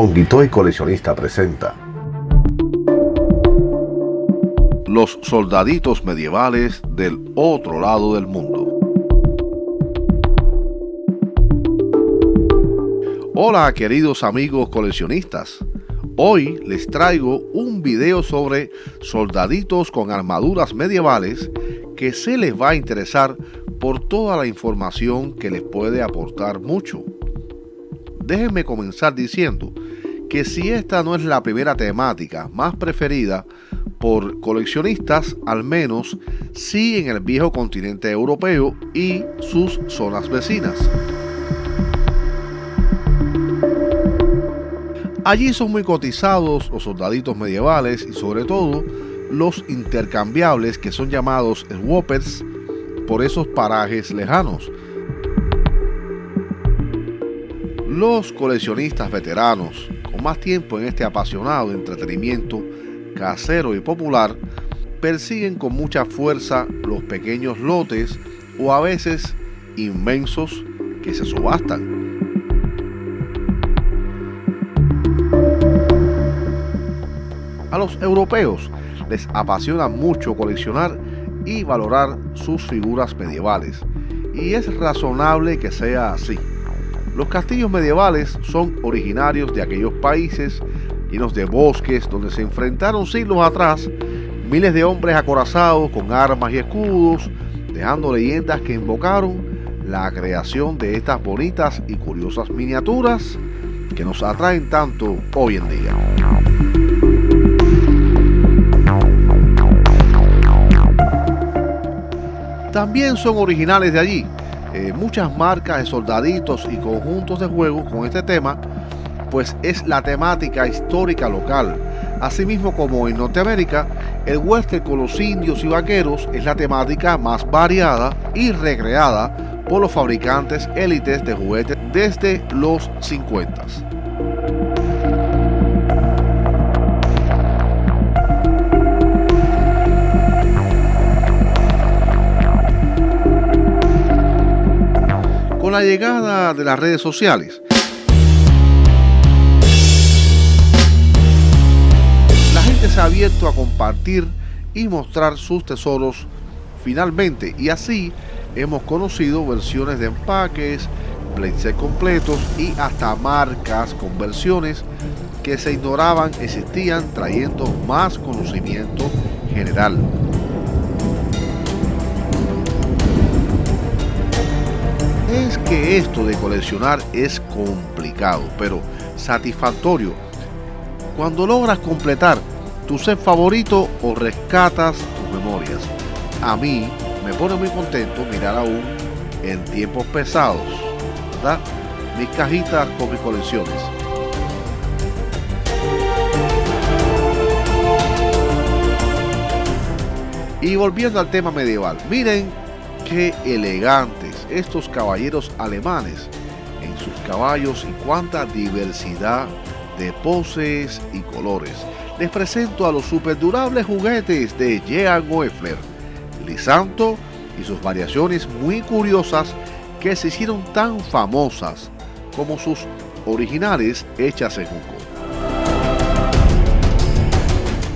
Honguito y Coleccionista presenta Los soldaditos medievales del otro lado del mundo. Hola queridos amigos coleccionistas, hoy les traigo un video sobre soldaditos con armaduras medievales que se les va a interesar por toda la información que les puede aportar mucho. Déjenme comenzar diciendo que si esta no es la primera temática más preferida por coleccionistas, al menos sí en el viejo continente europeo y sus zonas vecinas. Allí son muy cotizados los soldaditos medievales y sobre todo los intercambiables que son llamados swappers por esos parajes lejanos. Los coleccionistas veteranos con más tiempo en este apasionado entretenimiento casero y popular persiguen con mucha fuerza los pequeños lotes o a veces inmensos que se subastan. A los europeos les apasiona mucho coleccionar y valorar sus figuras medievales, y es razonable que sea así. Los castillos medievales son originarios de aquellos países llenos de bosques donde se enfrentaron siglos atrás miles de hombres acorazados con armas y escudos, dejando leyendas que invocaron la creación de estas bonitas y curiosas miniaturas que nos atraen tanto hoy en día. También son originales de allí muchas marcas de soldaditos y conjuntos de juego con este tema, pues es la temática histórica local. Asimismo, como en Norteamérica, el western con los indios y vaqueros es la temática más variada y recreada por los fabricantes élites de juguetes desde los 50. Con la llegada de las redes sociales, la gente se ha abierto a compartir y mostrar sus tesoros finalmente, y así hemos conocido versiones de empaques, playset completos y hasta marcas con versiones que se ignoraban existían, trayendo más conocimiento general. Es que esto de coleccionar es complicado, pero satisfactorio cuando logras completar tu set favorito o rescatas tus memorias. A mí me pone muy contento mirar aún en tiempos pesados, ¿verdad?, mis cajitas con mis colecciones. Y volviendo al tema medieval, miren qué elegantes estos caballeros alemanes en sus caballos y cuánta diversidad de poses y colores. Les presento a los superdurables juguetes de Jean Hoefler, Lisanto y sus variaciones muy curiosas que se hicieron tan famosas como sus originales hechas en Juco.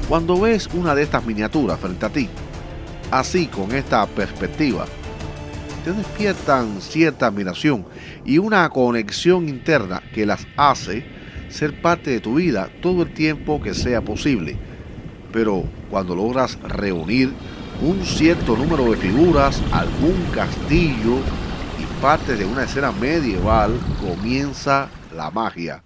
Cuando ves una de estas miniaturas frente a ti, así con esta perspectiva, te despiertan cierta admiración y una conexión interna que las hace ser parte de tu vida todo el tiempo que sea posible. Pero cuando logras reunir un cierto número de figuras, algún castillo y parte de una escena medieval, comienza la magia.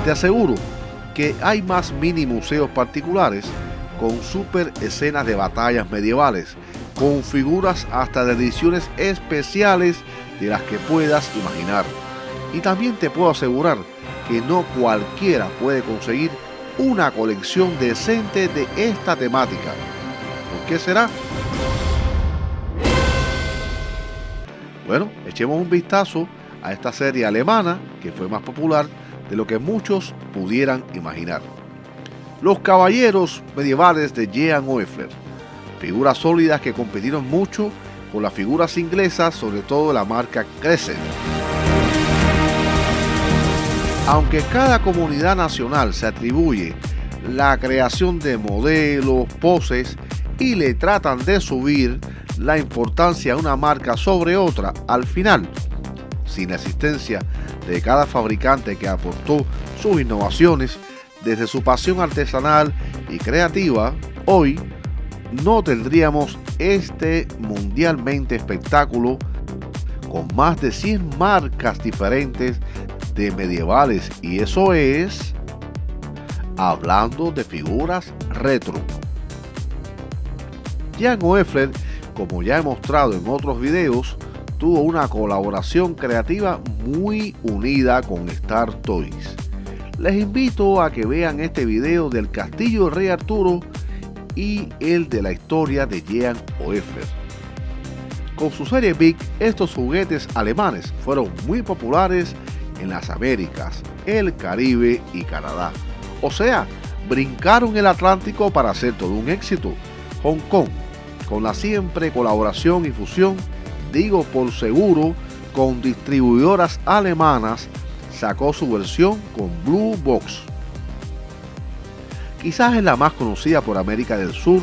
Te aseguro que hay más mini museos particulares con super escenas de batallas medievales, con figuras hasta de ediciones especiales de las que puedas imaginar. Y también te puedo asegurar que no cualquiera puede conseguir una colección decente de esta temática. ¿Por qué será? Bueno, echemos un vistazo a esta serie alemana que fue más popular de lo que muchos pudieran imaginar. Los caballeros medievales de Jehan Oefler, figuras sólidas que compitieron mucho con las figuras inglesas, sobre todo la marca Crescent. Aunque cada comunidad nacional se atribuye la creación de modelos, poses y le tratan de subir la importancia de una marca sobre otra, al final, sin la existencia de cada fabricante que aportó sus innovaciones desde su pasión artesanal y creativa, hoy no tendríamos este mundialmente espectáculo con más de 100 marcas diferentes de medievales, y eso es hablando de figuras retro. Jehan Oefler, como ya he mostrado en otros videos, tuvo una colaboración creativa muy unida con Star Toys. Les invito a que vean este video del Castillo del Rey Arturo y el de la historia de Jehan Oefler. Con su serie Big, estos juguetes alemanes fueron muy populares en las Américas, el Caribe y Canadá. O sea, brincaron el Atlántico para hacer todo un éxito. Hong Kong, con la siempre colaboración y fusión, digo por seguro, con distribuidoras alemanas, sacó su versión con Blue Box. Quizás es la más conocida por América del Sur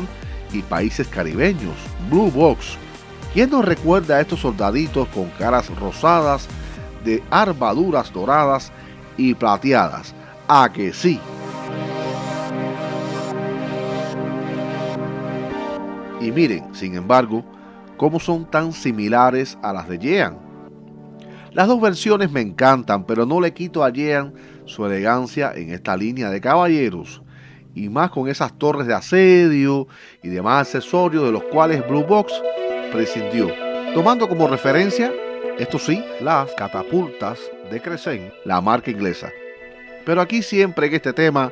y países caribeños, Blue Box. ¿Quién nos recuerda a estos soldaditos con caras rosadas, de armaduras doradas y plateadas? ¿A que sí? Y miren, sin embargo, cómo son tan similares a las de Jehan. Las dos versiones me encantan, pero no le quito a Jehan su elegancia en esta línea de caballeros, y más con esas torres de asedio y demás accesorios de los cuales Blue Box prescindió, tomando como referencia, esto sí, las catapultas de Crescent, la marca inglesa. Pero aquí siempre en este tema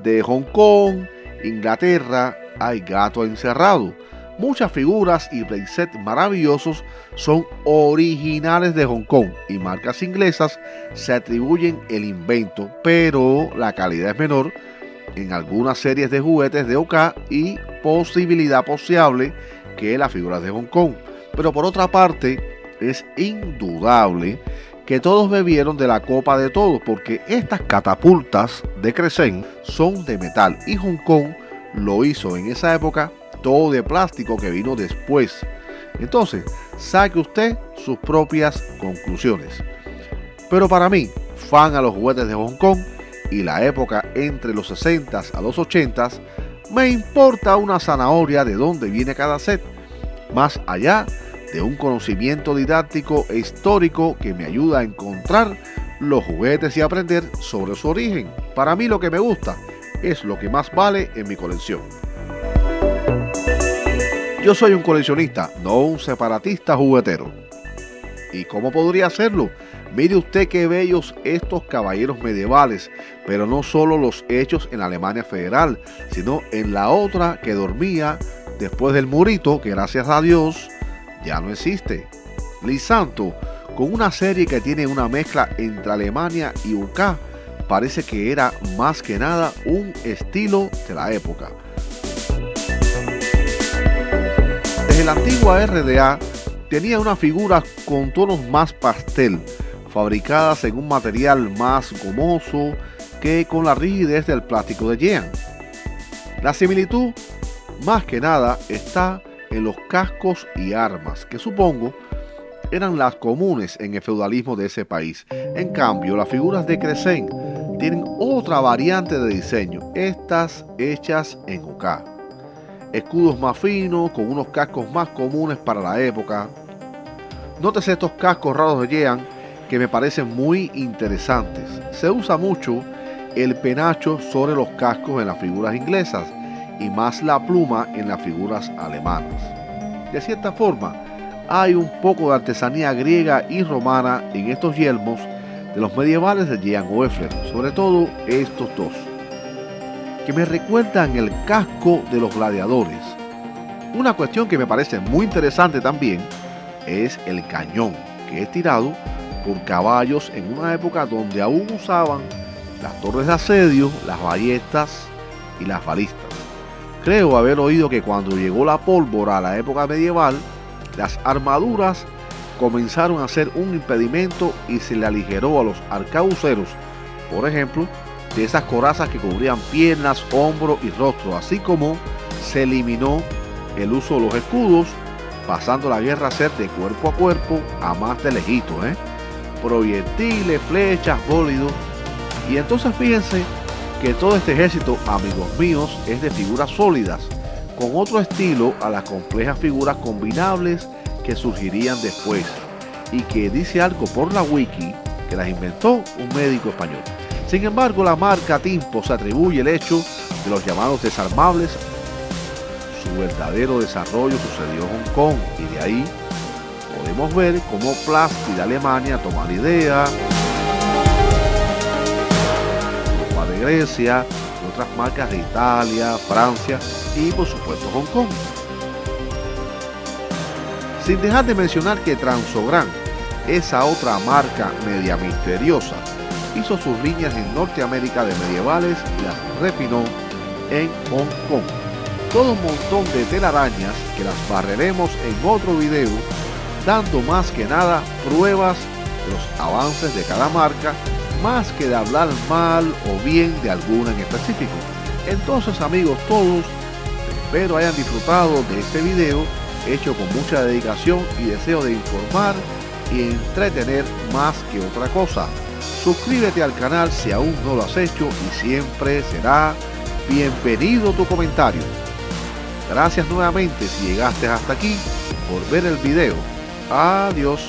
de Hong Kong, Inglaterra, hay gato encerrado. Muchas figuras y playsets maravillosos son originales de Hong Kong y marcas inglesas se atribuyen el invento, pero la calidad es menor en algunas series de juguetes de OK y posibilidad poseable que las figuras de Hong Kong. Pero por otra parte, es indudable que todos bebieron de la copa de todos, porque estas catapultas de Crescent son de metal y Hong Kong lo hizo en esa época todo de plástico que vino después. Entonces, saque usted sus propias conclusiones. Pero para mí, fan a los juguetes de Hong Kong y la época entre los 60s a los 80s, me importa una zanahoria de dónde viene cada set, más allá de un conocimiento didáctico e histórico que me ayuda a encontrar los juguetes y aprender sobre su origen. Para mí lo que me gusta es lo que más vale en mi colección. Yo soy un coleccionista, no un separatista juguetero. ¿Y cómo podría hacerlo? Mire usted qué bellos estos caballeros medievales, pero no solo los hechos en la Alemania Federal, sino en la otra que dormía después del murito, que gracias a Dios ya no existe. Lisanto, con una serie que tiene una mezcla entre Alemania y UK, parece que era más que nada un estilo de la época. Desde la antigua RDA tenía unas figuras con tonos más pastel, fabricadas en un material más gomoso que con la rigidez del plástico de Jehan. La similitud, más que nada, está en los cascos y armas, que supongo eran las comunes en el feudalismo de ese país. En cambio, las figuras de Crescent tienen otra variante de diseño, estas hechas en UK. Escudos más finos, con unos cascos más comunes para la época. Nótese estos cascos raros de Jehan que me parecen muy interesantes. Se usa mucho el penacho sobre los cascos en las figuras inglesas y más la pluma en las figuras alemanas. De cierta forma, hay un poco de artesanía griega y romana en estos yelmos de los medievales de Jehan Oefler, sobre todo estos dos, que me recuerdan el casco de los gladiadores. Una cuestión que me parece muy interesante también es el cañón, que es tirado por caballos en una época donde aún usaban las torres de asedio, las ballestas y las balistas. Creo haber oído que cuando llegó la pólvora a la época medieval, las armaduras comenzaron a ser un impedimento y se le aligeró a los arcabuceros, por ejemplo, de esas corazas que cubrían piernas, hombros y rostro, así como se eliminó el uso de los escudos, pasando la guerra a ser de cuerpo a cuerpo a más de lejito, proyectiles, flechas, bólidos. Y entonces fíjense que todo este ejército, amigos míos, es de figuras sólidas, con otro estilo a las complejas figuras combinables que surgirían después, y que dice algo por la wiki que las inventó un médico español. Sin embargo, la marca Timpo se atribuye el hecho de los llamados desarmables. Su verdadero desarrollo sucedió en Hong Kong, y de ahí podemos ver cómo Plasty de Alemania toma la idea, Europa de Grecia, y otras marcas de Italia, Francia y por supuesto Hong Kong. Sin dejar de mencionar que Transogran, esa otra marca media misteriosa, hizo sus líneas en Norteamérica de medievales y las refinó en Hong Kong. Todo un montón de telarañas que las barreremos en otro video, dando más que nada pruebas de los avances de cada marca, más que de hablar mal o bien de alguna en específico. Entonces, amigos todos, espero hayan disfrutado de este video hecho con mucha dedicación y deseo de informar y entretener más que otra cosa. Suscríbete al canal si aún no lo has hecho y siempre será bienvenido tu comentario. Gracias nuevamente si llegaste hasta aquí por ver el video. Adiós.